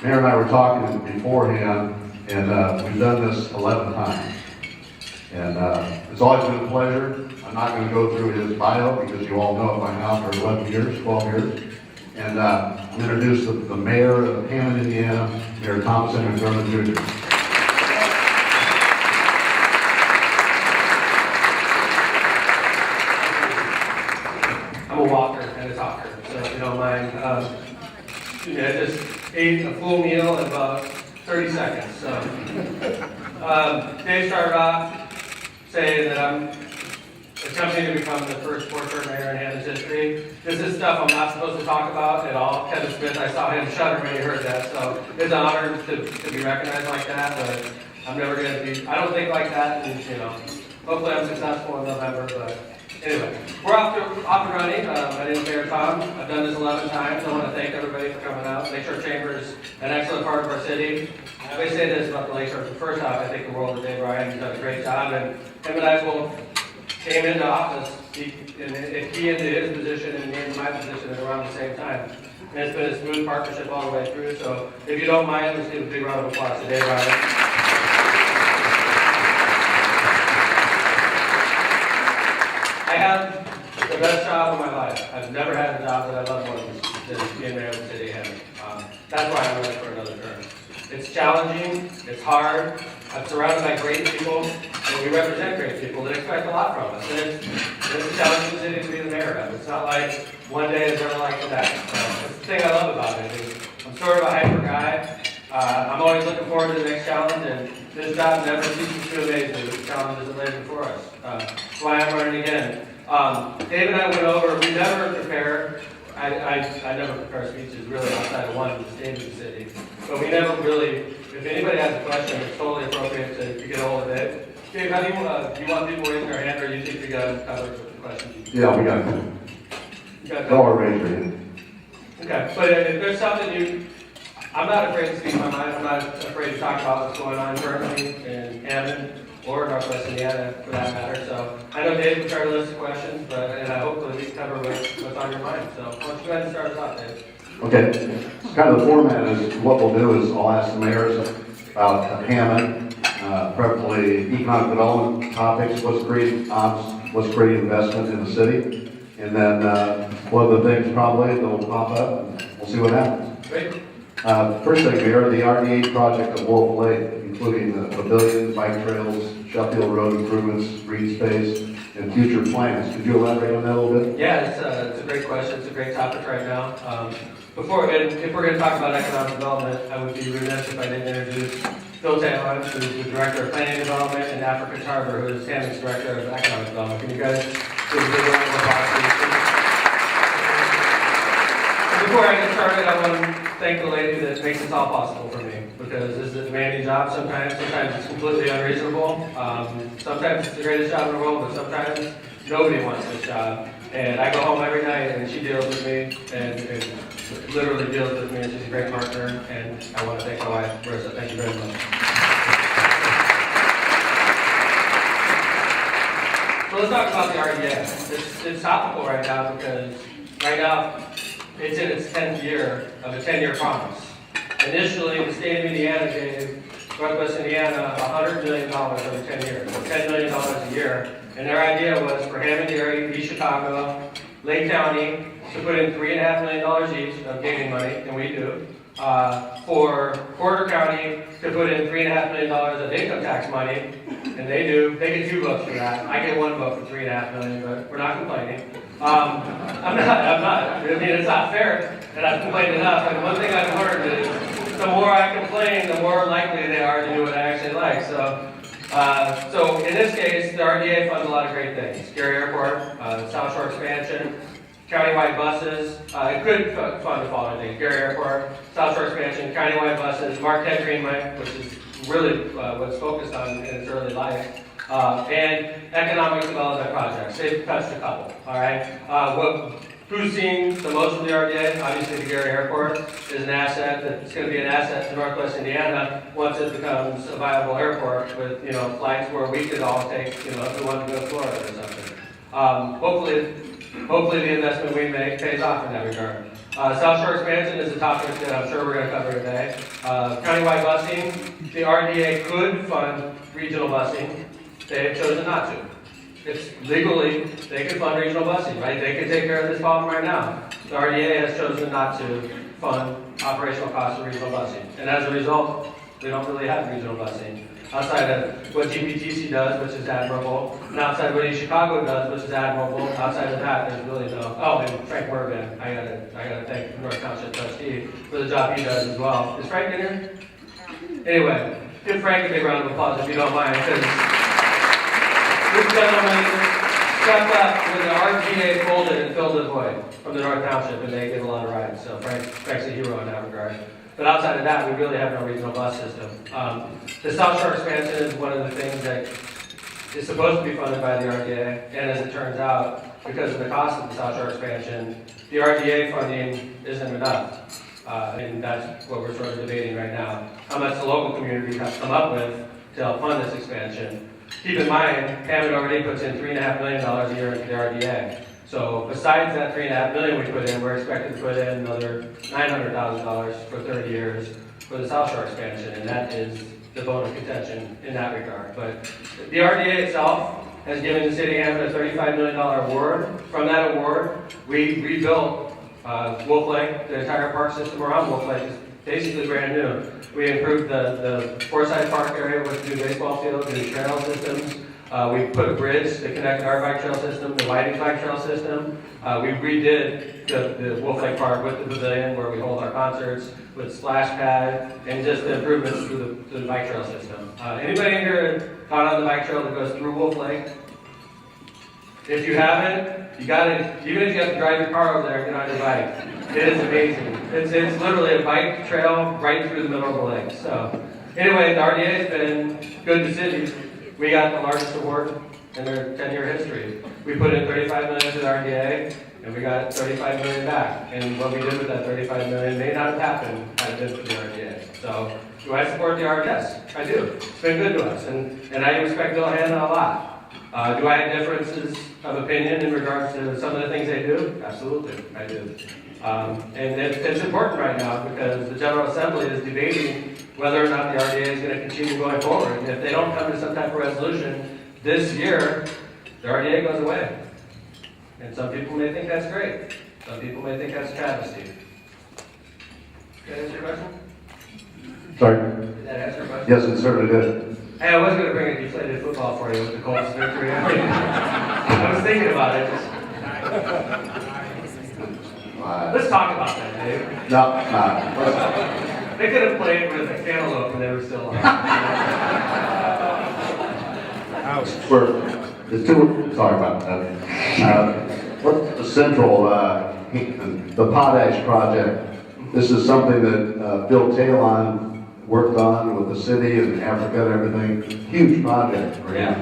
Mayor and I were talking beforehand, and we've done this 11 times. And it's always been a pleasure. I'm not going to go through his bio because you all know it by now for 11 years, 12 years. And I'm going to introduce the mayor of Hammond, Indiana, Mayor Thomas McDermott Jr. I'm a walker and a talker, so if you don't mind. I just ate a full meal in about 30 seconds. So, Dave started off saying that I'm attempting to become the first four-term mayor in Hammond's history. This is stuff I'm not supposed to talk about at all. Kevin Smith, I saw him shudder when he heard that, so it's an honor to be recognized like that, but I'm never going to be, I don't think like that, and, hopefully I'm successful in November, but anyway, we're off and running. My name is Mayor Tom. I've done this 11 times. I want to thank everybody for coming out. Lakeshore Chamber is an excellent part of our city. I always say this about the Lakeshore. First off, I think the world of Dave Ryan has done a great job, and him and I both came into office, he into his position and me into my position at around the same time. And it's been a smooth partnership all the way through, so if you don't mind, let's give a big round of applause to Dave Ryan. I have the best job of my life. I've never had a job that I love more than being mayor of the city of Hammond. That's why I'm running for another term. It's challenging, it's hard. I'm surrounded by great people, and we represent great people that expect a lot from us. And it's a challenging city to be the mayor of. It's not like one day is ever like the next. That's the thing I love about it is I'm sort of a hyper guy. I'm always looking forward to the next challenge, and this job never ceases to amaze me with the challenges that lay before us. That's why I'm running again. Dave and I went over, we never prepare, I never prepare speeches really outside of one of the state of the city. But we never really, if anybody has a question, it's totally appropriate to get a hold of Dave. Dave, how do you want people raising their hand, or do you think we got it covered with the questions? Yeah, we got it. You got Go or raise your hand. Okay, but if there's something I'm not afraid to speak my mind. I'm not afraid to talk about what's going on currently in Hammond or Northwest Indiana, for that matter. So I know Dave prepared a list of questions, and I hope that we can cover what's on your mind. So why don't you go ahead and start us off, Dave? Okay. Kind of the format is what we'll do is I'll ask the mayors about Hammond, preferably economic development topics, what's creating investment in the city, and then one of the things probably that will pop up, and we'll see what happens. Great. First thing, Mayor, the RDA project of Wolf Lake, including the pavilion, bike trails, Sheffield Road improvements, green space, and future plans. Could you elaborate on that a little bit? Yeah, it's a great question. It's a great topic right now. If we're going to talk about economic development, I would be remiss if I didn't introduce Phil Taylor, who's the Director of Planning and Development, and Africa Tarver, who is Hammond's Director of Economic Development. Can you guys give a big round of applause, please? Before I get started, I want to thank the lady that makes this all possible for me, because this is a demanding job sometimes. Sometimes it's completely unreasonable. Sometimes it's the greatest job in the world, but sometimes nobody wants this job. And I go home every night and she deals with me and literally deals with me, and she's a great partner. And I want to thank my wife, Marissa. Thank you very much. So let's talk about the RDA. It's topical right now because right now it's in its 10th year of a 10-year promise. Initially, the state of Indiana gave Northwest Indiana $100 million over 10 years, so $10 million a year. And their idea was for Hammond area, East Chicago, Lake County to put in $3.5 million each of gaming money, and we do. For Porter County to put in $3.5 million of income tax money, and they do. They get 2 votes for that. I get 1 vote for $3.5 million, but we're not complaining. I'm not. I mean, it's not fair that I've complained enough. And one thing I've learned is the more I complain, the more likely they are to do what I actually like. So in this case, the RDA funds a lot of great things. Gary Airport, South Shore expansion, countywide buses. It could fund the following things: Gary Airport, South Shore expansion, countywide buses, Marquette Greenway, which is really what it's focused on in its early life. And economic development projects. They've touched a couple, all right? Who's seen the most of the RDA? Obviously, the Gary Airport is an asset that's going to be an asset to Northwest Indiana once it becomes a viable airport with, flights where we could all take, if we wanted to go to Florida or something. Hopefully the investment we make pays off in that regard. South Shore expansion is a topic that I'm sure we're going to cover today. Countywide busing, the RDA could fund regional busing. They have chosen not to. It's legally, they can fund regional busing, right? They can take care of this problem right now. The RDA has chosen not to fund operational costs of regional busing. And as a result, we don't really have regional busing. Outside of what GPTC does, which is admirable, and outside of what East Chicago does, which is admirable, outside of that, there's really no, oh, and Frank Morgan, I gotta thank the North Township trustee for the job he does as well. Is Frank in here? Anyway, give Frank a big round of applause if you don't mind, because this gentleman stepped up when the RGA folded and filled the void from the North Township, and they get a lot of rides, so Frank's a hero in that regard. But outside of that, we really have no regional bus system. The South Shore expansion is one of the things that is supposed to be funded by the RDA, and as it turns out, because of the cost of the South Shore expansion, the RDA funding isn't enough. And that's what we're sort of debating right now. How much the local community has come up with to help fund this expansion. Keep in mind, Hammond already puts in $3.5 million a year into the RDA. So besides that $3.5 million we put in, we're expected to put in another $900,000 for 30 years for the South Shore expansion, and that is the bone of contention in that regard. But the RDA itself has given the city of Hammond a $35 million award. From that award, we rebuilt Wolf Lake. The entire park system around Wolf Lake is basically brand new. We improved the Forsyth Park area with new baseball fields, new trail systems. We put a bridge that connected our bike trail system, the Whiting's bike trail system. We redid the Wolf Lake Park with the pavilion where we hold our concerts, with splash pad, and just the improvements to the bike trail system. Anybody in here gone on the bike trail that goes through Wolf Lake? If you haven't, you gotta, even if you have to drive your car over there, get on your bike. It is amazing. It's literally a bike trail right through the middle of the lake. So anyway, the RDA has been good to cities. We got the largest award in their 10-year history. We put in $35 million to the RDA, and we got $35 million back. And what we did with that $35 million may not have happened had it been for the RDA. So, do I support the RDA? Yes, I do. It's been good to us, and I respect Bill Hanna a lot. Do I have differences of opinion in regards to some of the things they do? Absolutely, I do. And it's important right now because the General Assembly is debating whether or not the RDA is going to continue going forward. And if they don't come to some type of resolution this year, the RDA goes away. And some people may think that's great. Some people may think that's a travesty. Did that answer your question? Sorry? Did that answer your question? Yes, it certainly did. Hey, I was going to bring a deflated football for you with the Colts victory. I was thinking about it. Let's talk about that, Dave. No. They could have played with a cantaloupe and they were still alive. Sorry about that. What's the central, the potash project? This is something that Bill Talon worked on with the city and Africa and everything. Huge project for him.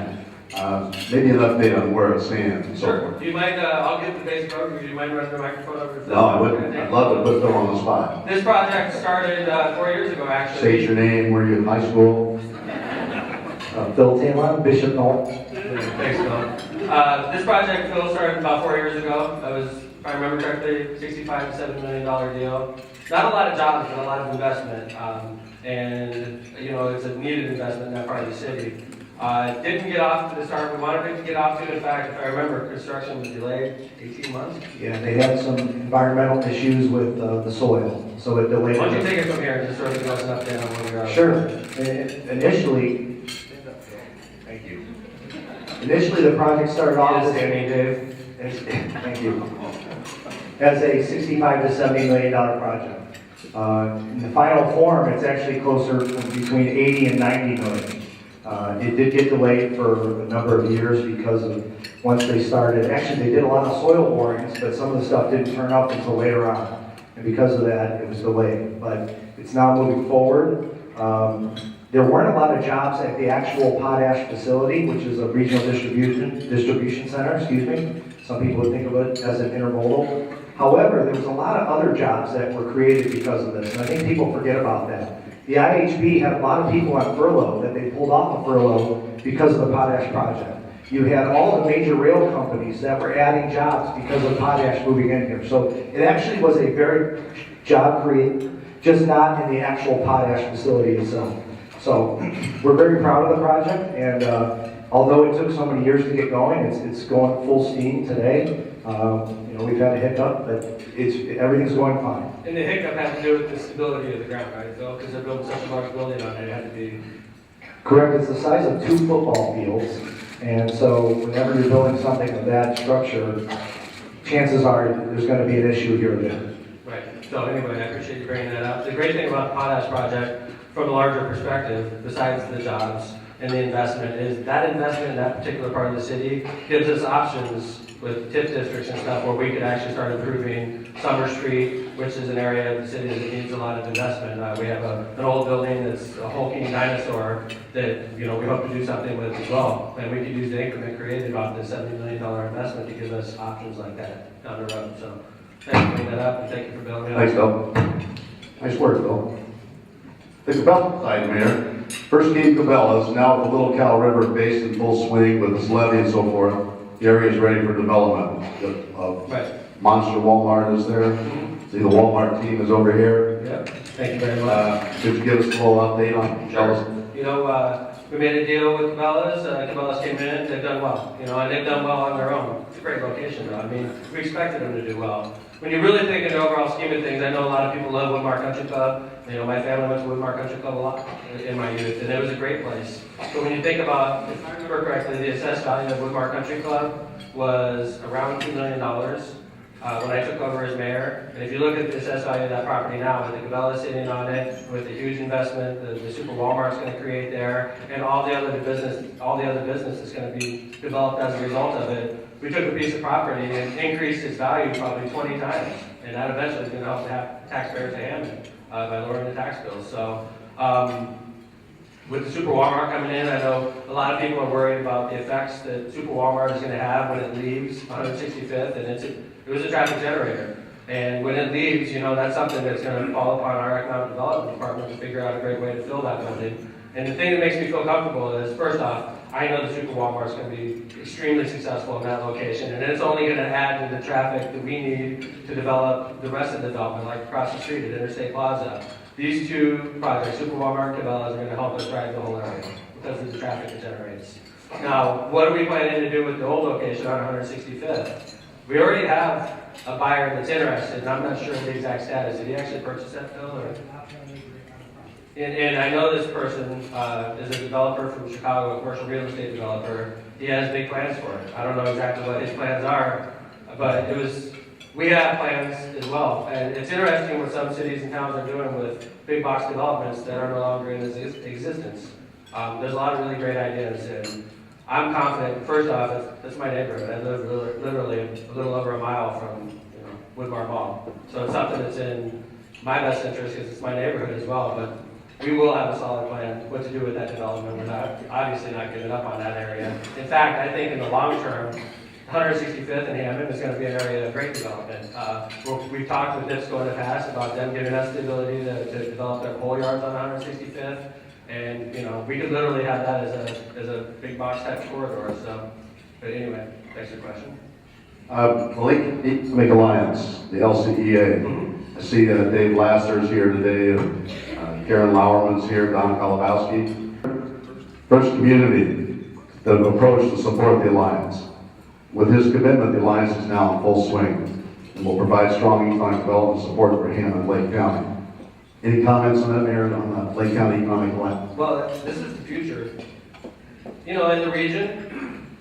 Maybe an update on where it stands and so Sure. forth. Do you mind, I'll give the basic overview. Do you mind running the microphone over to No, I wouldn't. I'd love to put them on the spot. This project started 4 years ago, actually. State your name, were you in high school? Phil Talon, Bishop Knoll. Thanks, Phil. This project, Phil, started about 4 years ago. That was, if I remember correctly, $65 to $7 million deal. Not a lot of jobs, but a lot of investment. And, you know, it's a needed investment in that part of the city. Didn't get off to the start we wanted it to get off to. In fact, if I remember, construction was delayed 18 months. Yeah, they had some environmental issues with the soil, so it delayed. Why don't you take it from here and just sort of give us an update on where we are? Sure. Initially, Thank you. initially the project started off Yes, as Danny, Dave. thank you, as a $65 to $70 million project. In the final form, it's actually closer to between 80 and 90 million. It did get delayed for a number of years because of once they started. Actually, they did a lot of soil borings, but some of the stuff didn't turn up until later on. And because of that, it was delayed. But it's now moving forward. There weren't a lot of jobs at the actual potash facility, which is a regional distribution center, excuse me. Some people would think of it as an intermodal. However, there was a lot of other jobs that were created because of this, and I think people forget about that. The IHB had a lot of people on furlough that they pulled off of furlough because of the potash project. you had all the major rail companies that were adding jobs because of potash moving in here. So it actually was a very job create, just not in the actual potash facility itself. So we're very proud of the project, and although it took so many years to get going, it's going full steam today. We've had a hiccup, but everything's going fine. And the hiccup had to do with the stability of the ground, right, Phil? Because they're building such a large building on it, it had to be... Correct, it's the size of 2 football fields, and so whenever you're building something of that structure, chances are there's going to be an issue here or there. Right, so anyway, I appreciate you bringing that up. The great thing about the potash project, from a larger perspective, besides the jobs and the investment, is that investment in that particular part of the city gives us options with TIF districts and stuff where we could actually start improving Summer Street, which is an area of the city that needs a lot of investment. We have an old building that's a hulking dinosaur that we hope to do something with as well. And we could use the increment created off the $70 million investment to give us options like that down the road. So thanks for bringing that up, and thank you for building it. Thanks, Bill. Nice work, Bill. The Cabela side, Mayor. First game Cabela's, now with the Little Cal River base in full swing with its levee and so forth. The area is ready for development. Right. Monster Walmart is there. See, the Walmart team is over here. Yep. Thank you very much. Could you give us a little update on Cabela's? We made a deal with Cabela's. Cabela's came in, they've done well. And they've done well on their own. It's a great location, though. I mean, we expected them to do well. When you really think in the overall scheme of things, I know a lot of people love Woodmar Country Club. My family went to Woodmar Country Club a lot in my youth, and it was a great place. But when you think about, if I remember correctly, the assessed value of Woodmar Country Club was around $2 million when I took over as mayor. And if you look at the assessed value of that property now, with the Cabela sitting on it, with the huge investment the Super Walmart's going to create there, and all the other business that's going to be developed as a result of it, we took a piece of property and increased its value probably 20 times. And that eventually is going to help the taxpayers of Hammond by lowering the tax bills. So with the Super Walmart coming in, I know a lot of people are worried about the effects that Super Walmart is going to have when it leaves 165th, and it was a traffic generator. And when it leaves, that's something that's going to fall upon our economic development department to figure out a great way to fill that building. And the thing that makes me feel comfortable is, first off, I know the Super Walmart is going to be extremely successful in that location, and it's only going to add to the traffic that we need to develop the rest of the development, like across the street at Interstate Plaza. These two projects, Super Walmart and Cabela's, are going to help us drive the whole area because of the traffic it generates. Now, what are we planning to do with the old location on 165th? We already have a buyer that's interested, and I'm not sure of the exact status. Did he actually purchase that, Phil? Or? And I know this person is a developer from Chicago, a commercial real estate developer. He has big plans for it. I don't know exactly what his plans are, but we have plans as well. And it's interesting what some cities and towns are doing with big box developments that are no longer in existence. There's a lot of really great ideas, and I'm confident. First off, it's my neighborhood. I live literally a little over a mile from Woodmar Mall, so it's something that's in my best interest because it's my neighborhood as well. But we will have a solid plan what to do with that development. We're obviously not giving up on that area. In fact, I think in the long term, 165th and Hammond is going to be an area of great development. We've talked with NIPSCO in the past about them giving us the ability to develop their coal yards on 165th, and we could literally have that as a big box type corridor. So, but anyway, thanks for the question. Lake Economic Alliance, the LCEA. Mm-hmm. I see Dave Lasser's here today, and Karen Lauerman's here, Don Kolobowski. First community that have approached to support the Alliance. With his commitment, the Alliance is now in full swing and will provide strong economic development support for him in Lake County. Any comments on that, Mayor, on the Lake County Economic Alliance? Well, this is the future. In the region,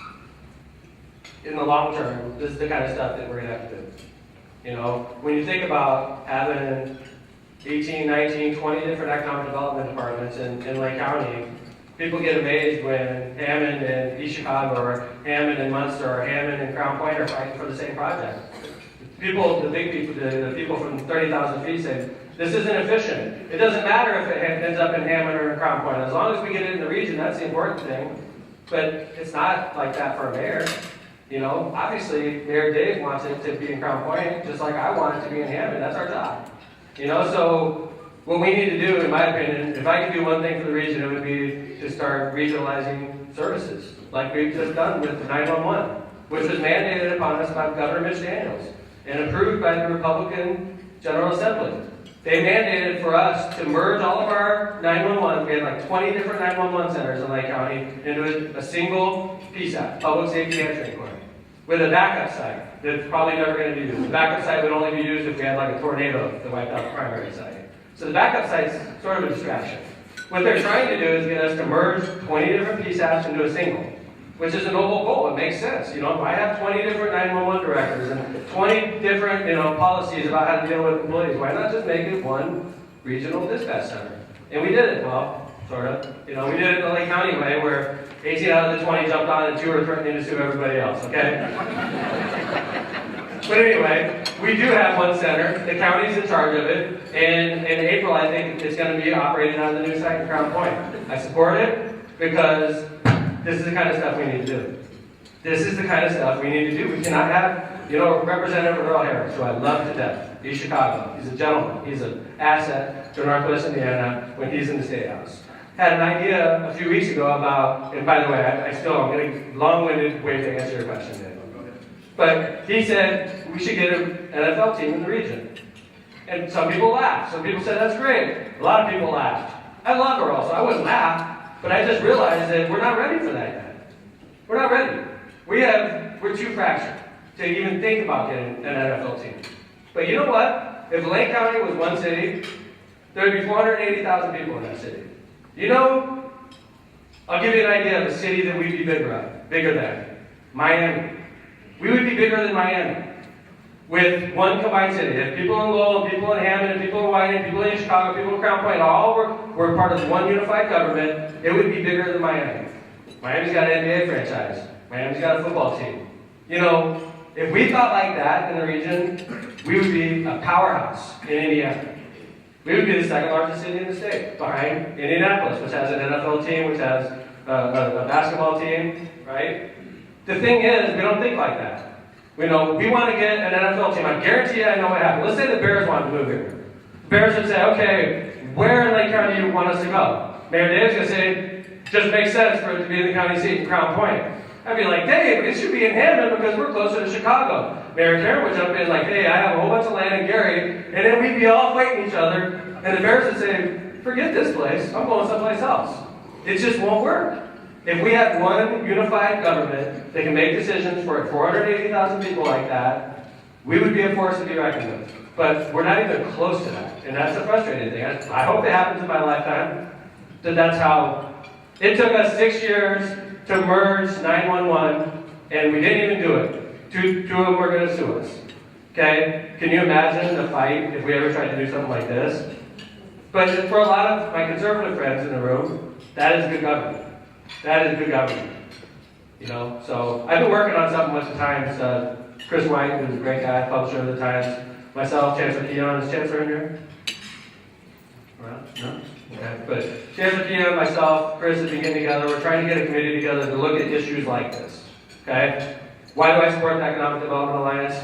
in the long term, this is the kind of stuff that we're going to have to do. When you think about having 18, 19, 20 different economic development departments in Lake County, people get amazed when Hammond and East Chicago, or Hammond and Munster, or Hammond and Crown Point are fighting for the same project. The big people, the people from 30,000 feet say, this isn't efficient. It doesn't matter if it ends up in Hammond or in Crown Point. As long as we get it in the region, that's the important thing. But it's not like that for a mayor. Obviously, Mayor Dave wants it to be in Crown Point, just like I want it to be in Hammond. That's our job. So what we need to do, in my opinion, if I could do one thing for the region, it would be to start regionalizing services. like we've just done with 911, which was mandated upon us by Governor Mitch Daniels and approved by the Republican General Assembly. They mandated for us to merge all of our 911, we had like 20 different 911 centers in Lake County, into a single PSAP, Public Safety Answering Point, with a backup site that's probably never going to be used. The backup site would only be used if we had like a tornado that wiped out the primary site. So the backup site's sort of a distraction. What they're trying to do is get us to merge 20 different PSAPs into a single, which is a noble goal. It makes sense. I have 20 different 911 directors and 20 different, policies about how to deal with employees. Why not just make it one regional dispatch center? And we did it, well, sort of. We did it the Lake County way, where 18 out of the 20 jumped on and 2 were threatening to sue everybody else, okay? But anyway, we do have one center. The county's in charge of it. And in April, I think it's going to be operating on the new site in Crown Point. I support it because this is the kind of stuff we need to do. This is the kind of stuff we need to do. We cannot have, Representative Earl Harris, who I love to death. He's Chicago. He's a gentleman. He's an asset to Northwest Indiana when he's in the State House. Had an idea a few weeks ago about, and by the way, I'm getting long-winded way to answer your question, Dave. But he said we should get an NFL team in the region. And some people laughed. Some people said, that's great. A lot of people laughed. I love Earl, so I wouldn't laugh. But I just realized that we're not ready for that yet. We're not ready. We're too fractured to even think about getting an NFL team. But you know what? If Lake County was one city, there would be 480,000 people in that city. I'll give you an idea of a city that we'd be bigger than. Miami. We would be bigger than Miami with one combined city. If people in Lowell, people in Hammond, people in Whiting, people in Chicago, people in Crown Point, all were part of one unified government, it would be bigger than Miami. Miami's got an NBA franchise. Miami's got a football team. If we thought like that in the region, we would be a powerhouse in Indiana. We would be the second largest city in the state, behind Indianapolis, which has an NFL team, which has a basketball team, right? The thing is, we don't think like that. We want to get an NFL team. I guarantee you I know what happened. Let's say the Bears want to move here. The Bears would say, okay, where in Lake County do you want us to go? Mayor Dave's going to say, just makes sense for it to be in the county seat in Crown Point. I'd be like, Dave, it should be in Hammond because we're closer to Chicago. Mayor Karen would jump in like, hey, I have a whole bunch of land in Gary, and then we'd be all fighting each other, and the Bears would say, forget this place, I'm going someplace else. It just won't work. If we had one unified government that can make decisions for 480,000 people like that, we would be a force to be reckoned with. But we're not even close to that, and that's a frustrating thing. I hope it happens in my lifetime, that's how. It took us 6 years to merge 911, and we didn't even do it. Two of them were going to sue us. Okay? Can you imagine the fight if we ever tried to do something like this? But for a lot of my conservative friends in the room, that is good government. That is good government. So I've been working on something with the Times. Chris White, who's a great guy, publisher of the Times. Myself, Chancellor Keon. Is Chancellor in here? No? Okay. But Chancellor Keon, myself, Chris have been getting together. We're trying to get a committee together to look at issues like this. Okay? Why do I support the Economic Development Alliance?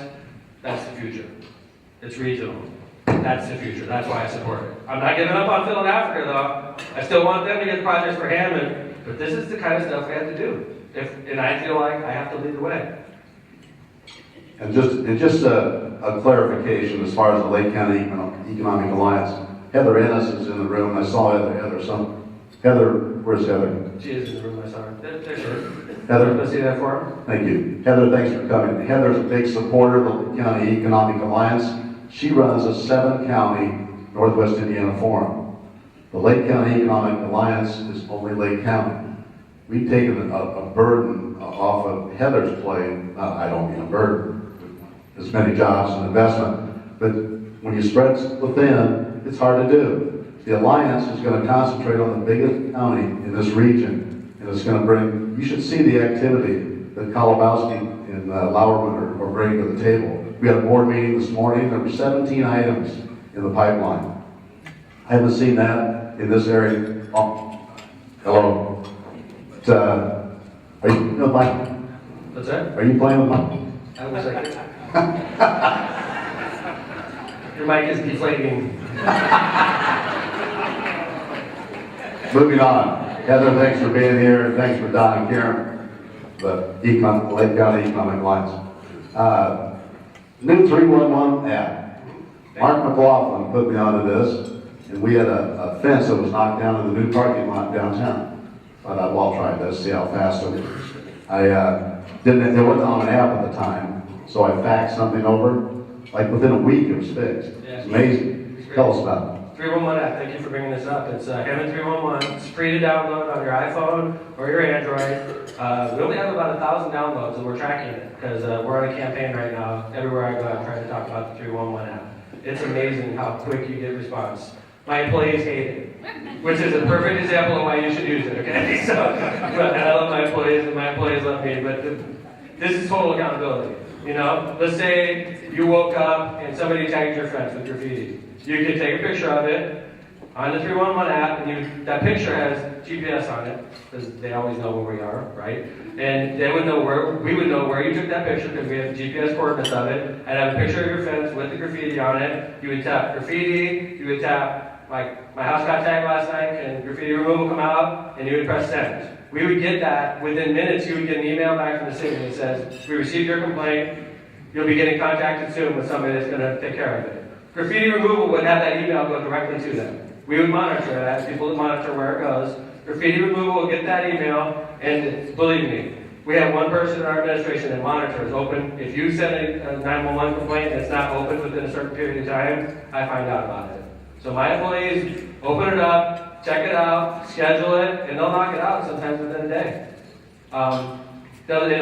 That's the future. It's regional. That's the future. That's why I support it. I'm not giving up on Phil and Africa, though. I still want them to get projects for Hammond. But this is the kind of stuff we have to do. And I feel like I have to lead the way. And just a clarification as far as the Lake County Economic Alliance. Heather Ennis is in the room. I saw Heather, where's Heather? She is in the room, I saw her. There she is. Heather? Let's see that for her. Thank you. Heather, thanks for coming. Heather's a big supporter of the Lake County Economic Alliance. She runs a 7-county Northwest Indiana forum. The Lake County Economic Alliance is only Lake County. We've taken a burden off of Heather's plate. I don't mean a burden. As many jobs and investment. But when you spread thin, it's hard to do. The Alliance is going to concentrate on the biggest county in this region. And it's going to bring, you should see the activity that Kolobowski and Lauerman are bringing to the table. We had a board meeting this morning. There were 17 items in the pipeline. I haven't seen that in this area. Oh, hello. But, are you playing with Mike? What's that? Are you playing with Mike? I was like, your mic is deflating. Moving on. Heather, thanks for being here, and thanks for Don and Karen. the Lake County Economic Alliance. New 311 app. Mark McLaughlin put me onto this, and we had a fence that was knocked down in the new parking lot downtown. I thought, well, I'll try this, see how fast it was. It wasn't on an app at the time, so I faxed something over. Like within a week, it was fixed. It's amazing. Tell us about it. 311 app, thank you for bringing this up. It's Hammond 311. It's free to download on your iPhone or your Android. We only have about 1,000 downloads, and we're tracking it because we're on a campaign right now. Everywhere I go, I'm trying to talk about the 311 app. It's amazing how quick you get response. My employees hate it, which is a perfect example of why you should use it, okay? So, but I love my employees, and my employees love me, but this is total accountability. You know, let's say you woke up and somebody tagged your fence with graffiti. You could take a picture of it on the 311 app, and that picture has GPS on it, because they always know where we are, right? And we would know where you took that picture, because we have GPS coordinates of it. I'd have a picture of your fence with the graffiti on it. You would tap graffiti, you would tap, like, my house got tagged last night, and graffiti removal come out, and you would press send. We would get that, within minutes, you would get an email back from the city that says, we received your complaint, you'll be getting contacted soon with somebody that's gonna take care of it. Graffiti removal would have that email go directly to them. We would monitor that, people would monitor where it goes. Graffiti removal will get that email, and believe me, we have one person in our administration that monitors open. If you send a 911 complaint and it's not open within a certain period of time, I find out about it. So my employees open it up, check it out, schedule it, and they'll knock it out sometimes within a day. And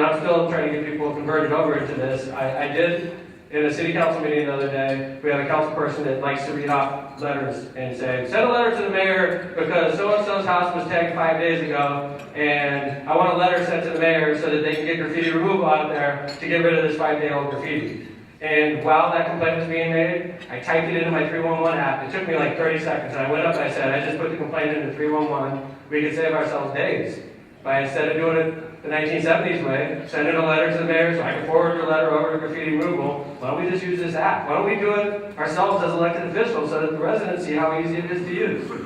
I'm still trying to get people converted over into this. I did, in a city council meeting the other day, we have a council person that likes to read off letters and say, send a letter to the mayor because so-and-so's house was tagged 5 days ago, and I want a letter sent to the mayor so that they can get graffiti removal out of there to get rid of this 5-day-old graffiti. And while that complaint was being made, I typed it into my 311 app. It took me like 30 seconds, and I went up and I said, I just put the complaint into 311. We could save ourselves days by, instead of doing it the 1970s way, sending a letter to the mayor so I can forward your letter over to graffiti removal. Why don't we just use this app? Why don't we do it ourselves as elected officials so that the residents see how easy it is to use? We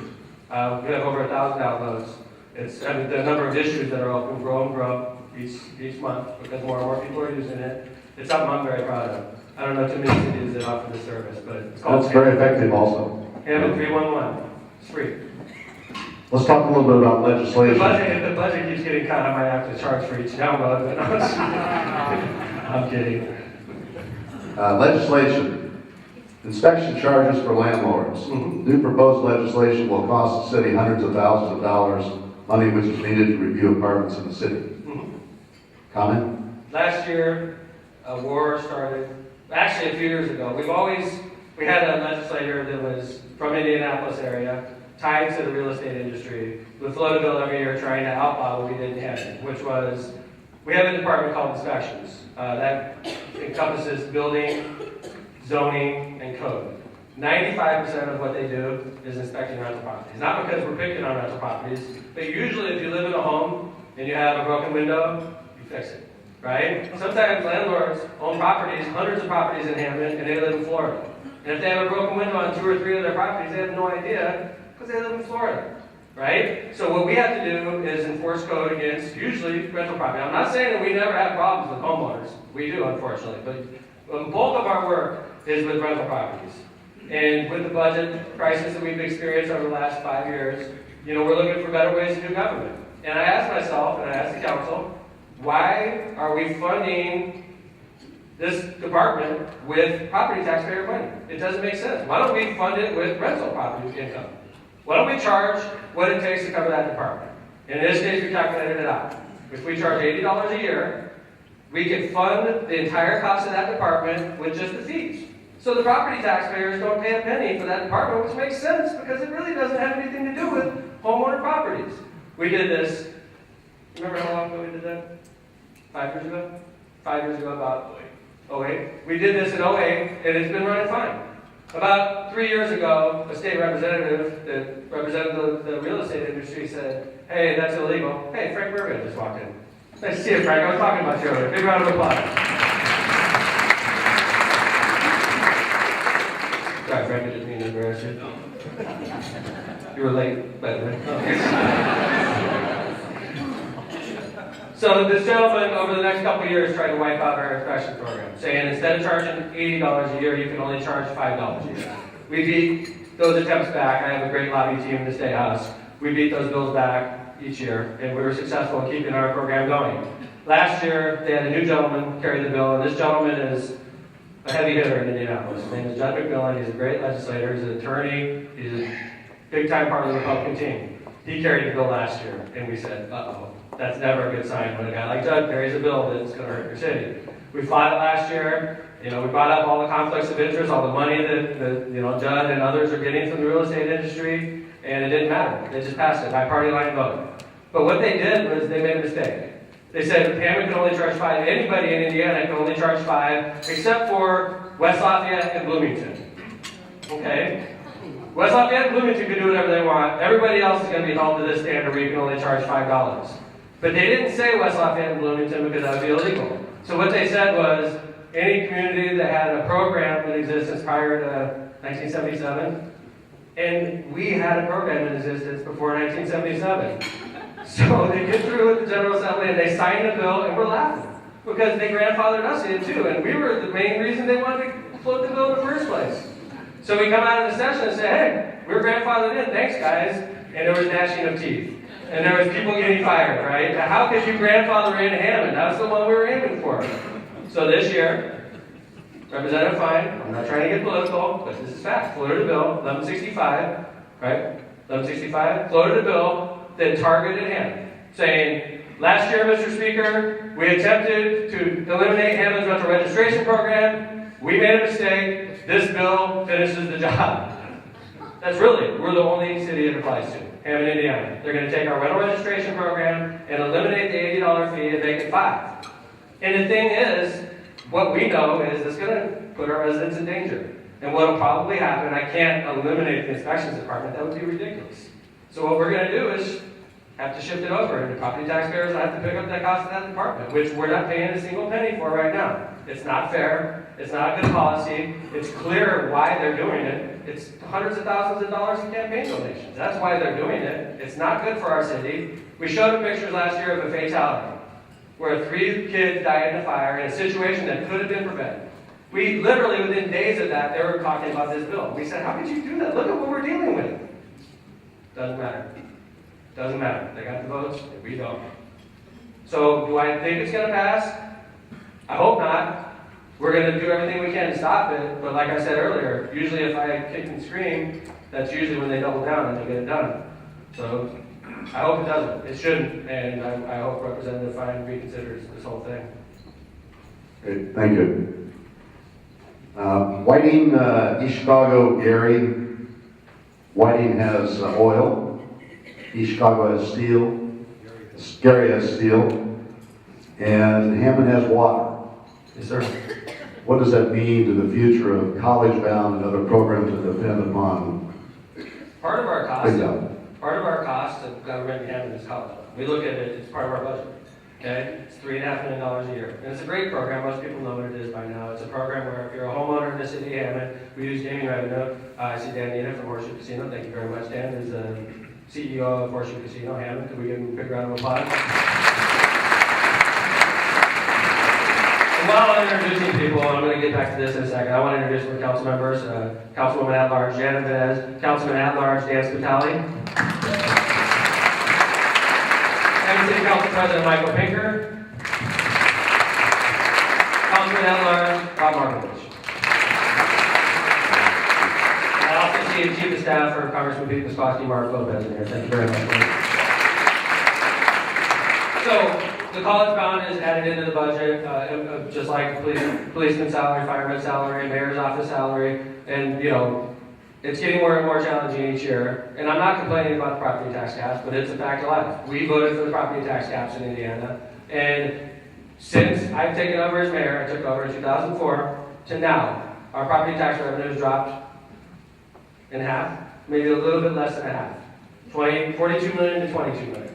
have over 1,000 downloads. The number of issues that are open grow and grow each month because more and more people are using it. It's something I'm very proud of. I don't know too many cities that offer this service, but it's called That's very effective also. Hammond 311. It's free. Let's talk a little bit about legislation. If the budget keeps getting cut, I might have to charge for each download, but I'm kidding. Legislation. Inspection charges for landlords. New proposed legislation will cost the city hundreds of thousands of dollars, money which is needed to review apartments in the city. Comment? Last year, a war started. Actually, a few years ago. We had a legislator that was from Indianapolis area, tied to the real estate industry, would float a bill every year trying to outlaw what we did in Hammond, which was, we have a department called inspections. That encompasses building, zoning, and code. 95% of what they do is inspecting rental properties. Not because we're picking on rental properties, but usually if you live in a home and you have a broken window, you fix it, right? Sometimes landlords own properties, hundreds of properties in Hammond, and they live in Florida. And if they have a broken window on 2 or 3 of their properties, they have no idea because they live in Florida, right? So what we have to do is enforce code against usually rental property. I'm not saying that we never have problems with homeowners. We do, unfortunately, but the bulk of our work is with rental properties. And with the budget crisis that we've experienced over the last 5 years, we're looking for better ways to do government. And I asked myself, and I asked the council, why are we funding this department with property taxpayer money? It doesn't make sense. Why don't we fund it with rental property income? Why don't we charge what it takes to cover that department? In this case, we calculated it out. If we charge $80 a year, we can fund the entire cost of that department with just the fees. So the property taxpayers don't pay a penny for that department, which makes sense because it really doesn't have anything to do with homeowner properties. We did this, remember how long ago we did that? 5 years ago? 5 years ago, about 08. We did this in 08, and it's been running fine. About 3 years ago, a state representative that represented the real estate industry said, hey, that's illegal. Hey, Frank Burbank just walked in. Nice to see you, Frank. I was talking about you earlier. Big round of applause. Sorry, Frank, I didn't mean to embarrass you. You were late, by the way. So this gentleman, over the next couple of years, tried to wipe out our inspection program, saying instead of charging $80 a year, you can only charge $5 a year. We beat those attempts back. I have a great lobby team in the State House. We beat those bills back each year, and we were successful in keeping our program going. Last year, they had a new gentleman carry the bill, and this gentleman is a heavy hitter in Indianapolis. His name is Judd McDermott. He's a great legislator. He's an attorney. He's a big-time part of the Republican team. He carried the bill last year, and we said, uh-oh, that's never a good sign when a guy like Judd carries a bill that's going to hurt your city. We fought it last year. We brought up all the conflicts of interest, all the money that Judd and others are getting from the real estate industry, and it didn't matter. They just passed it by party line vote. But what they did was they made a mistake. They said Hammond can only charge $5. Anybody in Indiana can only charge $5, except for West Lafayette and Bloomington. Okay? West Lafayette and Bloomington can do whatever they want. Everybody else is going to be held to this standard where you can only charge $5. But they didn't say West Lafayette and Bloomington because that would be illegal. So what they said was any community that had a program in existence prior to 1977, and we had a program in existence before 1977. So they get through with the General Assembly and they signed the bill, and we're laughing because they grandfathered us in too, and we were the main reason they wanted to float the bill in the first place. So we come out of the session and say, hey, we're grandfathered in, thanks guys, and there was gnashing of teeth. And there was people getting fired, right? How could you grandfather in Hammond? That was the one we were aiming for. So this year, Representative Fine, I'm not trying to get political, but this is fact, floated a bill, 1165, right? 1165, floated a bill that targeted Hammond, saying, last year, Mr. Speaker, we attempted to eliminate Hammond's rental registration program. We made a mistake. This bill finishes the job. That's really, we're the only city it applies to, Hammond, Indiana. They're going to take our rental registration program and eliminate the $80 fee and make it $5. And the thing is, what we know is it's going to put our residents in danger. And what will probably happen, I can't eliminate the inspections department, that would be ridiculous. So what we're going to do is have to shift it over, and the property taxpayers will have to pick up that cost of that department, which we're not paying a single penny for right now. It's not fair. It's not a good policy. It's clear why they're doing it. It's hundreds of thousands of dollars in campaign donations. That's why they're doing it. It's not good for our city. We showed them pictures last year of a fatality, where 3 kids died in a fire in a situation that could have been prevented. We literally, within days of that, they were talking about this bill. We said, how could you do that? Look at what we're dealing with. Doesn't matter. Doesn't matter. They got the votes, and we don't. So do I think it's going to pass? I hope not. We're going to do everything we can to stop it, but like I said earlier, usually if I kick and scream, that's usually when they double down and they get it done. So I hope it doesn't. It shouldn't, and I hope Representative Fine reconsiders this whole thing. Great, thank you. Whiting, East Chicago, Gary. Whiting has oil. East Chicago has steel. Gary has steel. And Hammond has water. Yes, sir. What does that mean to the future of College Bound and other programs that depend upon? Part of our cost of government in Hammond is college. We look at it, it's part of our budget. Okay? It's $3.5 million a year. And it's a great program. Most people know what it is by now. It's a program where if you're a homeowner in the city of Hammond, we use gaming revenue. I see Dan Nina from Horseshoe Casino. Thank you very much, Dan. Is the CEO of Horseshoe Casino, Hammond. Could we give him a big round of applause? And while I'm introducing people, I'm going to get back to this in a second. I want to introduce my council members. Councilwoman at Large, Janet Vez. Councilman at Large, Dan Spitali. City Council President Michael Pinker. Councilman at Large, Bob Markovich. I also see Chief of Staff for Congressman Pete Viscoski, Mark Lopez in here. Thank you very much. So, the college bound is added into the budget, just like policeman salary, fireman salary, mayor's office salary, and it's getting more and more challenging each year. And I'm not complaining about the property tax caps, but it's a fact of life. We voted for the property tax caps in Indiana. And since I've taken over as mayor, I took over in 2004, to now, our property tax revenue has dropped in half, maybe a little bit less than half. 42 million to 22 million.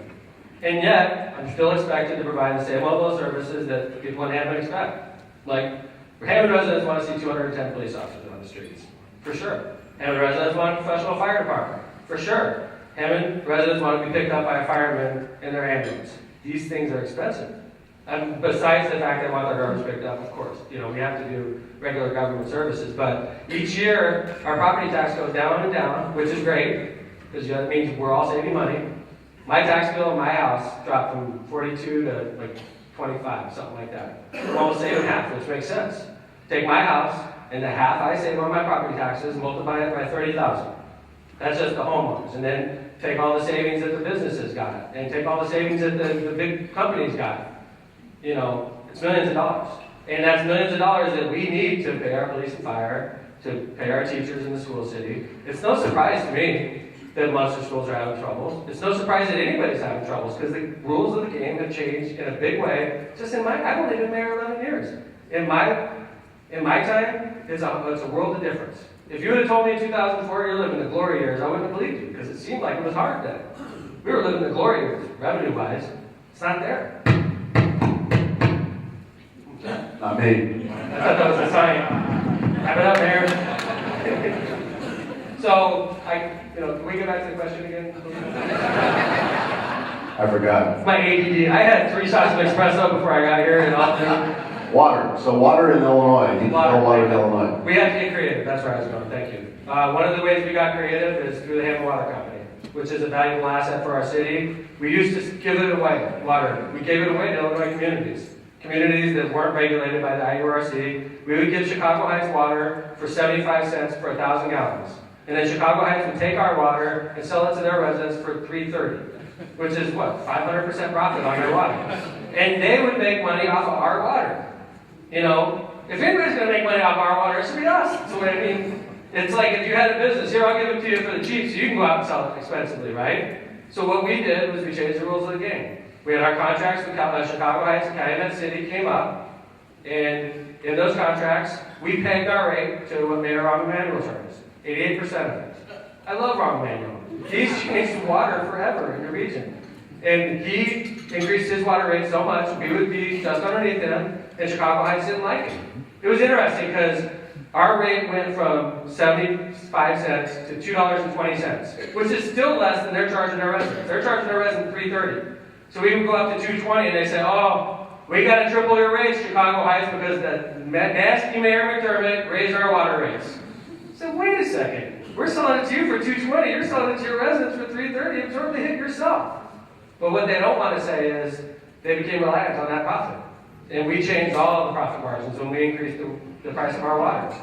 And yet, I'm still expected to provide the same level of services that people in Hammond expect. Like, Hammond residents want to see 210 police officers on the streets, for sure. Hammond residents want a professional fire department, for sure. Hammond residents want to be picked up by a fireman in their ambulance. these things are expensive. And besides the fact that I want our garbage picked up, of course, we have to do regular government services, but each year, our property tax goes down and down, which is great, because that means we're all saving money. My tax bill in my house dropped from 42 to like 25, something like that. We're almost saving half, which makes sense. Take my house, and the half I save on my property taxes, multiply it by 30,000. That's just the homeowners. And then take all the savings that the businesses got, and take all the savings that the big companies got. It's millions of dollars. And that's millions of dollars that we need to pay our police and fire, to pay our teachers in the school city. It's no surprise to me that Munster schools are having troubles. It's no surprise that anybody's having troubles, because the rules of the game have changed in a big way. Just I've only been mayor 11 years. In my time, it's a world of difference. If you would have told me in 2004 you're living the glory years, I wouldn't have believed you, because it seemed like it was hard then. We were living the glory years, revenue-wise. It's not there. Not me. I thought that was a sign. Wrap it up, Mayor. So, can we get back to the question again? I forgot. My ADD. I had 3 shots of espresso before I got here, and all through. Water. So water in Illinois. You know water in Illinois. We had to get creative. That's where I was going. Thank you. One of the ways we got creative is through the Hammond Water Company, which is a valuable asset for our city. We used to give it away, water. We gave it away to Illinois communities that weren't regulated by the IURC. We would give Chicago Heights water for 75 cents per 1,000 gallons. And then Chicago Heights would take our water and sell it to their residents for $3.30, which is what, 500% profit on their water. And they would make money off of our water. If anybody's going to make money off our water, it should be us. So it's like if you had a business, here, I'll give it to you for the cheap so you can go out and sell it expensively, right? So what we did was we changed the rules of the game. We had our contracts with Chicago Heights and Calumet City came up, and in those contracts, we pegged our rate to what Mayor Rahm Emanuel charges, 88% of it. I love Rahm Emanuel. He's changed water forever in the region. And he increased his water rate so much, we would be just underneath him, and Chicago Heights didn't like it. It was interesting because our rate went from 75 cents to $2.20, which is still less than they're charging their residents. They're charging their residents $3.30. So we would go up to $2.20, and they say, "Oh, we got to triple your rates, Chicago Heights, because the nasty Mayor McDermott raised our water rates." So wait a second, we're selling it to you for $2.20. You're selling it to your residents for $3.30. Absorb the hit yourself. But what they don't want to say is they became reliant on that profit, and we changed all of the profit margins when we increased the price of our water.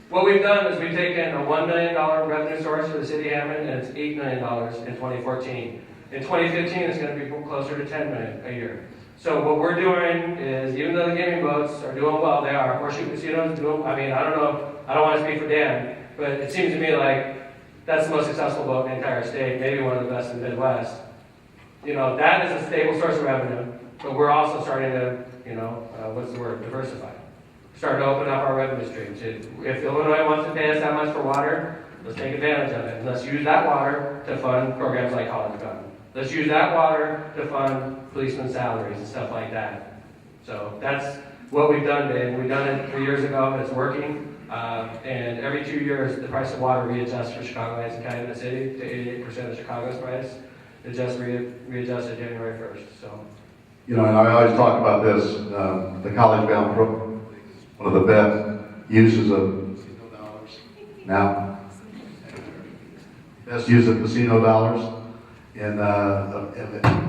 What we've done is we've taken a $1 million revenue source for the city of Hammond, and it's $8 million in 2014. In 2015, it's going to be closer to $10 million a year. So what we're doing is, even though the gaming boats are doing well, they are. Horseshoe Casino's doing, I don't know, I don't want to speak for Dan, but it seems to me like that's the most successful boat in the entire state, maybe one of the best in the Midwest. That is a stable source of revenue, but we're also starting to, diversify. Starting to open up our revenue streams. If Illinois wants to pay us that much for water, let's take advantage of it. And let's use that water to fund programs like College Fund. Let's use that water to fund policemen's salaries and stuff like that. So that's what we've done, Dave. We've done it 3 years ago, and it's working. And every 2 years, the price of water readjusts for Chicago Heights and Calumet City to 88% of Chicago's price. It just readjusted January 1st. So. And I always talk about this, the college-bound program, one of the best uses of dollars now. Best use of casino dollars. And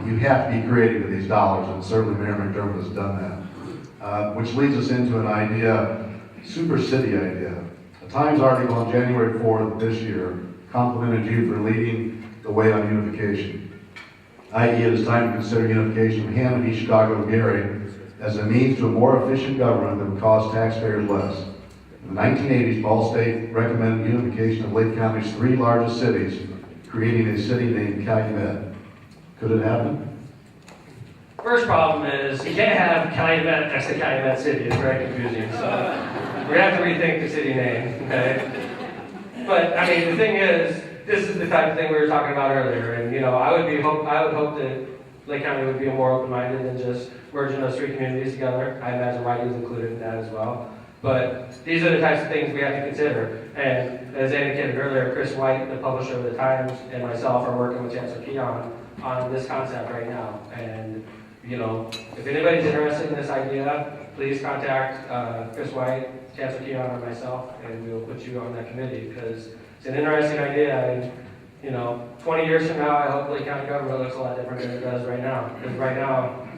you have to be creative with these dollars, and certainly Mayor McDermott has done that. Which leads us into an idea, super city idea. The Times article on January 4th of this year complimented you for leading the way on unification. I.e., it is time to consider unification of Hammond, East Chicago, and Gary as a means to a more efficient government that would cost taxpayers less. In the 1980s, Ball State recommended unification of Lake County's 3 largest cities, creating a city named Calumet. Could it happen? First problem is you can't have Calumet next to Calumet City. It's very confusing. So we have to rethink the city name, okay? But the thing is, this is the type of thing we were talking about earlier, and I would hope that Lake County would be more open-minded than just merging those 3 communities together. I imagine Whitey's included in that as well. But these are the types of things we have to consider. And as indicated earlier, Chris White, the publisher of the Times, and myself are working with Chancellor Keon on this concept right now. And, if anybody's interested in this idea, please contact Chris White, Chancellor Keon, or myself, and we will put you on that committee, because it's an interesting idea. And, 20 years from now, I hope Lake County government looks a lot different than it does right now. Because right now,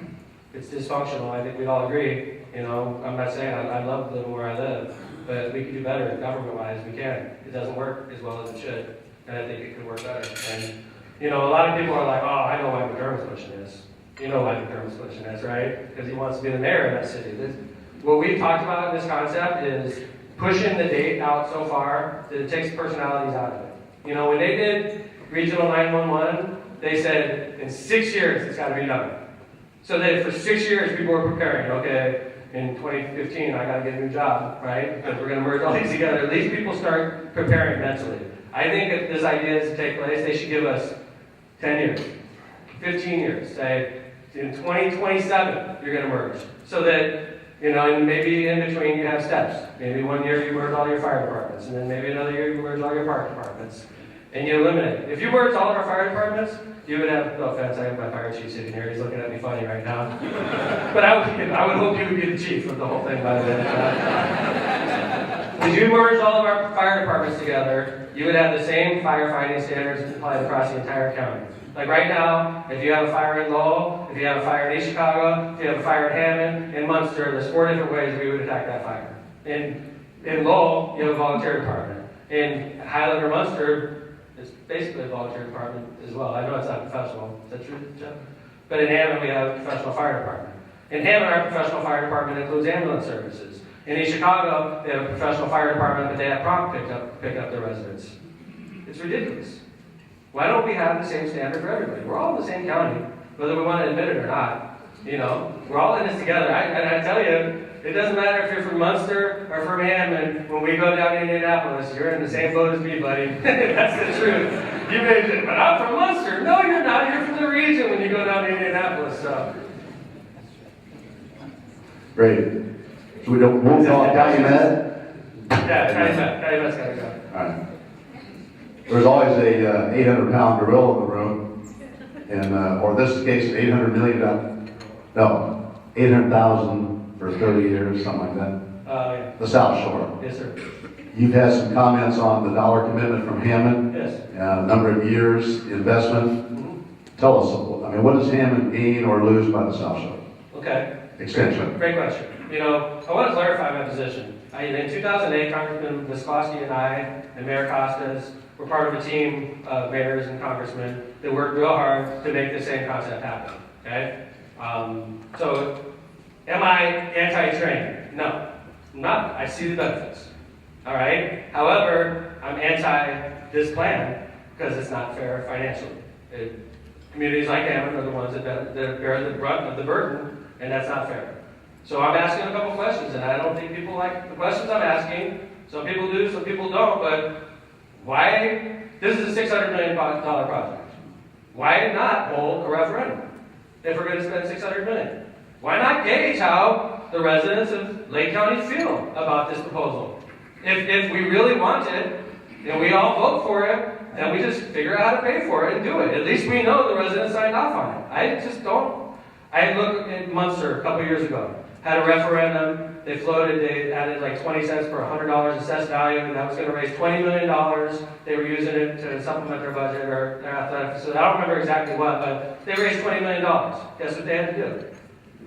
it's dysfunctional. I think we'd all agree. I'm not saying I love living where I live, but we can do better government-wise. We can. It doesn't work as well as it should, and I think it could work better. And, a lot of people are like, oh, I know why McDermott's pushing this. You know why McDermott's pushing this, right? Because he wants to be the mayor of that city. What we've talked about in this concept is pushing the date out so far that it takes personalities out of it. When they did Regional 911, they said in 6 years it's got to be done. So that for 6 years people were preparing, okay, in 2015 I got to get a new job, right? Because we're going to merge all these together. At least people start preparing mentally. I think if this idea is to take place, they should give us 10 years, 15 years. Say, in 2027 you're going to merge. So that, and maybe in between you have steps. Maybe 1 year you merge all your fire departments, and then maybe another year you merge all your park departments. And you eliminate. If you merged all of our fire departments, you would have, no offense, I have my fire chief sitting here, he's looking at me funny right now. But I would hope you would be the chief of the whole thing by then. If you merged all of our fire departments together, you would have the same firefighting standards applied across the entire county. Like right now, if you have a fire in Lowell, if you have a fire in East Chicago, if you have a fire in Hammond, in Munster, there's 4 different ways we would attack that fire. In Lowell, you have a volunteer department. In Highland or Munster, it's basically a volunteer department as well. I know it's not professional. Is that true, Jeff? But in Hammond, we have a professional fire department. In Hammond, our professional fire department includes ambulance services. In East Chicago, they have a professional fire department, but they have prompt pick up their residents. It's ridiculous. Why don't we have the same standard for everybody? We're all in the same county, whether we want to admit it or not. We're all in this together. And I tell you, it doesn't matter if you're from Munster or from Hammond. When we go down to Indianapolis, you're in the same boat as me, buddy. That's the truth. You may say, but I'm from Munster. No, you're not. You're from the region when you go down to Indianapolis. So. Great. So we don't move on Calumet? Yeah, Calumet's got to go. All right. There's always a 800-pound gorilla in the room, and or this case, $800 million. No, 800,000 for 30 years, something like that. Yeah. The South Shore. Yes, sir. You've had some comments on the dollar commitment from Hammond. Yes. Number of years, investment. Mm-hmm. Tell us, what does Hammond gain or lose by the South Shore? Okay. Extension. Great question. I want to clarify my position. In 2008, Congressman Visclosky and I, and Mayor Costas, were part of a team of mayors and congressmen that worked real hard to make the same concept happen. Okay? So, am I anti-train? No, I'm not. I see the benefits. All right? However, I'm anti this plan because it's not fair financially. Communities like Hammond are the ones that bear the brunt of the burden, and that's not fair. So I'm asking a couple questions, and I don't think people like the questions I'm asking. Some people do, some people don't, but why? This is a $600 million project. Why not hold a referendum if we're going to spend $600 million? Why not gauge how the residents of Lake County feel about this proposal? If we really want it, and we all vote for it, then we just figure out how to pay for it and do it. At least we know the residents signed off on it. I just don't. I looked at Munster a couple years ago. Had a referendum. They added like 20 cents per $100 assessed value, and that was going to raise $20 million. They were using it to supplement their budget or their athletic facility. I don't remember exactly what, but they raised $20 million. Guess what they had to do?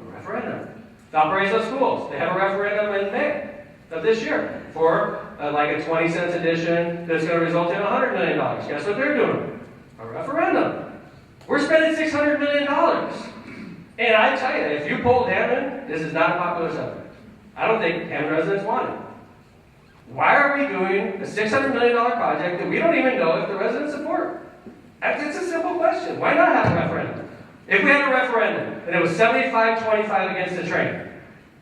A referendum. To operate those schools. They have a referendum in May of this year for like a 20 cents addition that's going to result in $100 million. Guess what they're doing? A referendum. We're spending $600 million. And I tell you, if you polled Hammond, this is not a popular subject. I don't think Hammond residents want it. Why are we doing a $600 million project that we don't even know if the residents support? It's a simple question. Why not have a referendum? If we had a referendum and it was 75-25 against the train,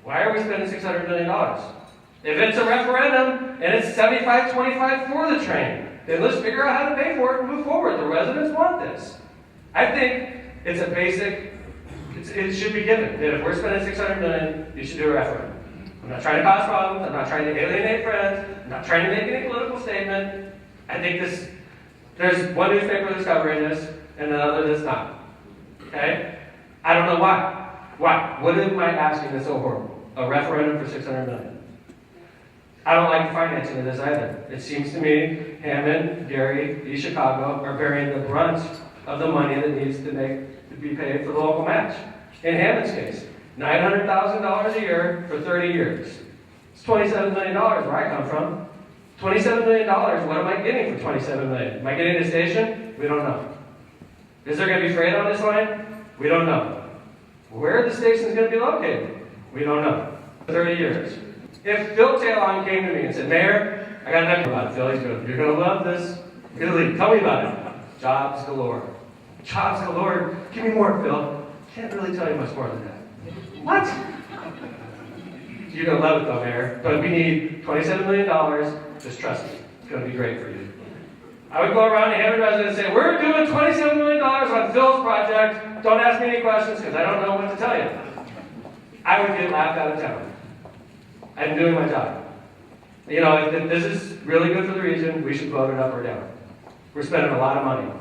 why are we spending $600 million? If it's a referendum and it's 75-25 for the train, then let's figure out how to pay for it and move forward. The residents want this. I think it's a basic, it should be given that if we're spending $600 million, you should do a referendum. I'm not trying to cause problems. I'm not trying to alienate friends. I'm not trying to make any political statement. I think there's one newspaper that's covering this and another that's not. Okay? I don't know why. Why? What am I asking that's so horrible? A referendum for $600 million. I don't like the financing of this either. It seems to me Hammond, Gary, East Chicago are bearing the brunt of the money that needs to be paid for the local match. In Hammond's case, $900,000 a year for 30 years. It's $27 million where I come from. $27 million, what am I getting for $27 million? Am I getting a station? We don't know. Is there going to be freight on this line? We don't know. Where the station's going to be located? We don't know. 30 years. If Phil Talon came to me and said, Mayor, I got an about it, Phil. He's good. You're going to love this. You're going to leave. Tell me about it. Jobs galore. Jobs galore. Give me more, Phil. Can't really tell you much more than that. What? You're going to love it though, Mayor. But we need $27 million. Just trust me. It's going to be great for you. I would go around to Hammond residents and say, we're doing $27 million on Phil's project. Don't ask me any questions because I don't know what to tell you. I would get laughed out of town. I'm doing my job. You know, if this is really good for the region, we should vote it up or down. We're spending a lot of money.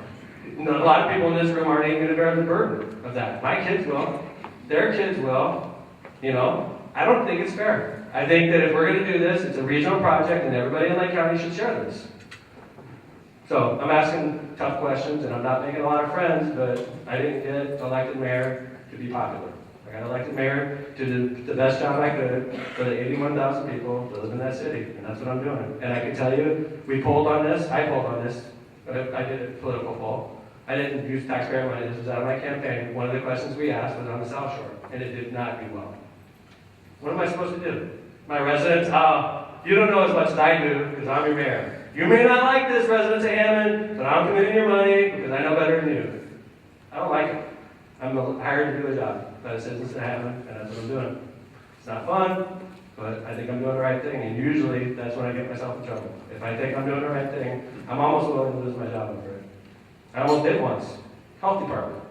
A lot of people in this room aren't even going to bear the burden of that. My kids will. Their kids will. You know, I don't think it's fair. I think that if we're going to do this, it's a regional project and everybody in Lake County should share this. So I'm asking tough questions and I'm not making a lot of friends, but I didn't get elected mayor to be popular. I got elected mayor to do the best job I could for the 81,000 people that live in that city, and that's what I'm doing. And I can tell you, we polled on this, I polled on this, but I did a political poll. I didn't use taxpayer money, this was out of my campaign. One of the questions we asked was on the South Shore, and it did not do well. What am I supposed to do? My residents, you don't know as much as I do, because I'm your mayor. You may not like this, residents of Hammond, but I'm committing your money because I know better than you. I don't like it. I'm hired to do a job by the citizens of Hammond, and that's what I'm doing. It's not fun, but I think I'm doing the right thing, and usually that's when I get myself in trouble. If I think I'm doing the right thing, I'm almost willing to lose my job over it. I almost did once. Health department.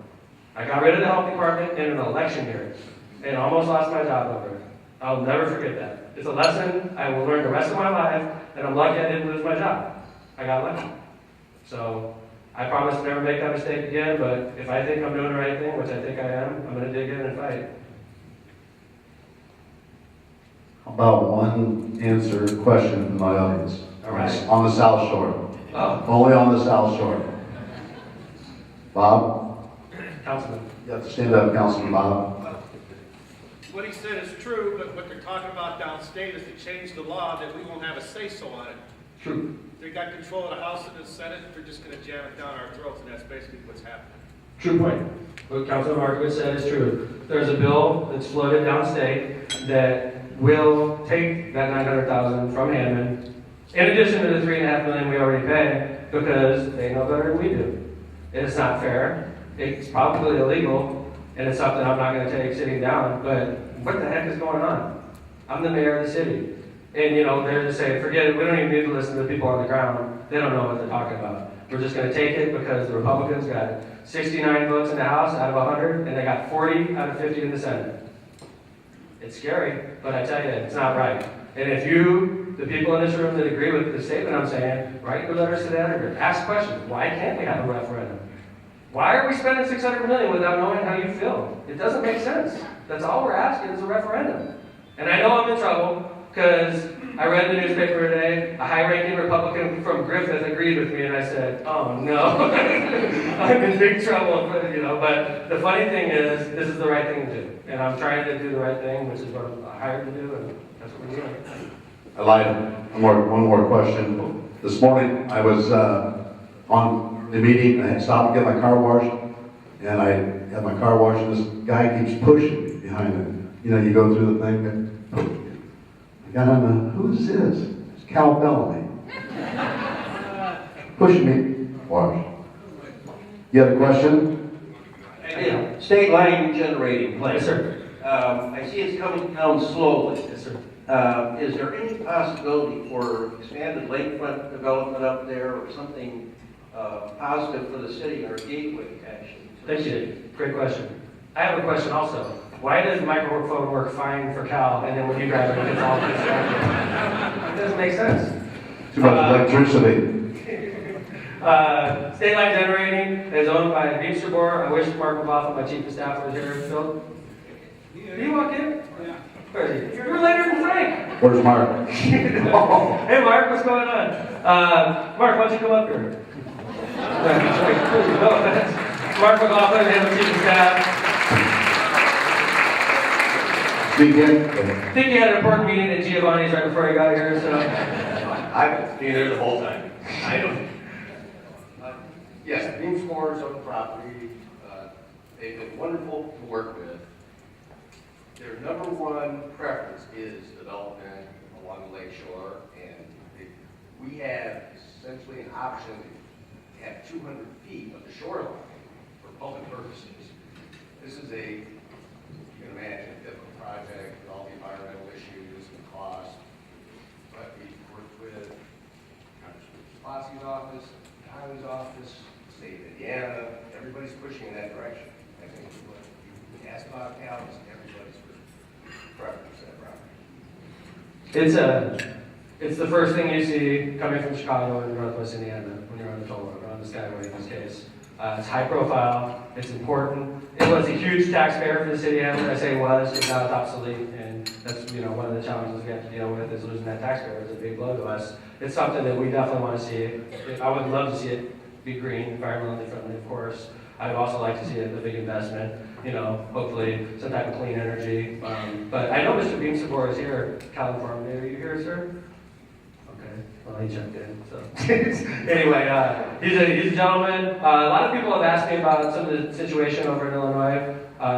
I got rid of the health department in an election year, and almost lost my job over it. I'll never forget that. It's a lesson I will learn the rest of my life, and I'm lucky I didn't lose my job. I got lucky. So I promise to never make that mistake again, but if I think I'm doing the right thing, which I think I am, I'm going to dig in and fight. How about one answer question from my audience? All right. On the South Shore. Oh. Only on the South Shore. Bob? Councilman. You have to stand up, Councilman Bob. What he said is true, but what they're talking about downstate is to change the law that we won't have a say-so on it. True. They got control of the House and the Senate, they're just gonna jam it down our throats, and that's basically what's happening. True point. What Councilman Markovich said is true. There's a bill that's floated downstate that will take that $900,000 from Hammond, in addition to the $3.5 million we already pay, because they know better than we do. It's not fair. It's probably illegal. And it's something I'm not going to take sitting down, but what the heck is going on? I'm the mayor of the city. And, you know, they're just saying, forget it, we don't even need to listen to the people on the ground. They don't know what they're talking about. We're just going to take it because the Republicans got 69 votes in the House out of 100, and they got 40 out of 50 in the Senate. It's scary, but I tell you, it's not right. And if you, the people in this room that agree with the statement I'm saying, write your letters to the editor, ask questions. Why can't we have a referendum? Why are we spending $600 million without knowing how you feel? It doesn't make sense. That's all we're asking is a referendum. And I know I'm in trouble because I read the newspaper today, a high-ranking Republican from Griffith agreed with me, and I said, oh no, I'm in big trouble, you know. But the funny thing is, this is the right thing to do. And I'm trying to do the right thing, which is what I'm hired to do, and that's what we're doing. I lied. One more question. This morning, I was on the meeting, I had stopped to get my car washed, and I had my car washed, and this guy keeps pushing me behind it. You know, you go through the thing, and I got on the, who's this? It's Cal Bellamy. Pushing me, wash. You have a question? Yeah, state line generating plant. Yes, sir. I see it's coming down slowly. Yes, sir. Is there any possibility for expanded lakefront development up there or something positive for the city or gateway, actually? Thank you. Great question. I have a question also. Why does microphone work fine for Cal, and then when you grab it, it's all distracted? It doesn't make sense. Too much electricity. State Line Generating is owned by Beamster Board. I wish Mark McLaughlin, my chief of staff, was here. Phil? Did you walk in? Yeah. Where is he? You were later than Frank. Where's Mark? Hey Mark, what's going on? Mark, why don't you come up here? No offense. Mark McLaughlin, the chief of staff. Speak in. I think you had an important meeting at Giovanni's right before you got here, so. I've been there the whole time. I don't. Yes, Beam Scores on the property. They've been wonderful to work with. Their number one preference is development along the Lakeshore, and we have essentially an option to have 200 feet of the shoreline for public purposes. This is you can imagine, a difficult project with all the environmental issues and cost, but we've worked with Congressman Spasi's office, the Highways office, the state of Indiana. Everybody's pushing in that direction. I think what you asked about Cal is everybody's preference for that property. It's the first thing you see coming from Chicago and Northwest Indiana when you're on the toll road, or on the Skyway in this case. It's high profile, it's important. It was a huge taxpayer for the city of Hamlet. I say was, because now it's obsolete, and that's one of the challenges we have to deal with is losing that taxpayer. It's a big blow to us. It's something that we definitely want to see. I would love to see it be green, environmentally friendly, of course. I'd also like to see it a big investment, hopefully some type of clean energy. But I know Mr. Beamsabor is here, California. Are you here, sir? Okay, well, he jumped in, so. Anyway, he's a gentleman. A lot of people have asked me about some of the situation over in Illinois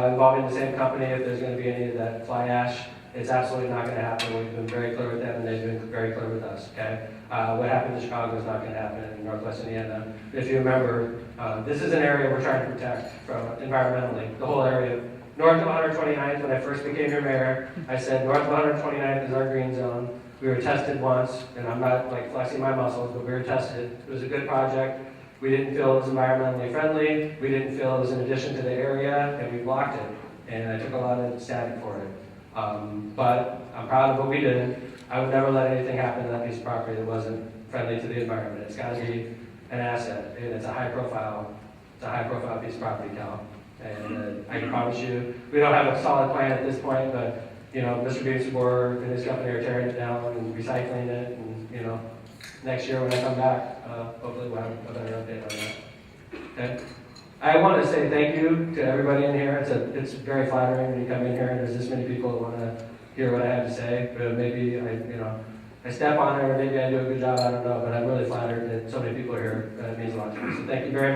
involving the same company, if there's going to be any of that fly ash. It's absolutely not going to happen. We've been very clear with them, and they've been very clear with us, okay? What happened in Chicago is not going to happen in Northwest Indiana. If you remember, this is an area we're trying to protect from environmentally, the whole area. North of 129th, when I first became your mayor, I said north of 129th is our green zone. We were tested once, and I'm not flexing my muscles, but we were tested. It was a good project. We didn't feel it was environmentally friendly. We didn't feel it was an addition to the area, and we blocked it. And I took a lot of static for it. But I'm proud of what we did. I would never let anything happen to that piece of property that wasn't friendly to the environment. It's got to be an asset, and it's a high profile piece of property, Cal. And I can promise you, we don't have a solid plan at this point, but Mr. Beamsabor and his company are tearing it down and recycling it, and next year when I come back, hopefully we'll have a better update on that. Okay. I want to say thank you to everybody in here. It's very flattering when you come in here and there's this many people that want to hear what I have to say. But maybe I step on it, or maybe I do a good job. I don't know. But I'm really flattered that so many people are here. That means a lot to me. So thank you very much.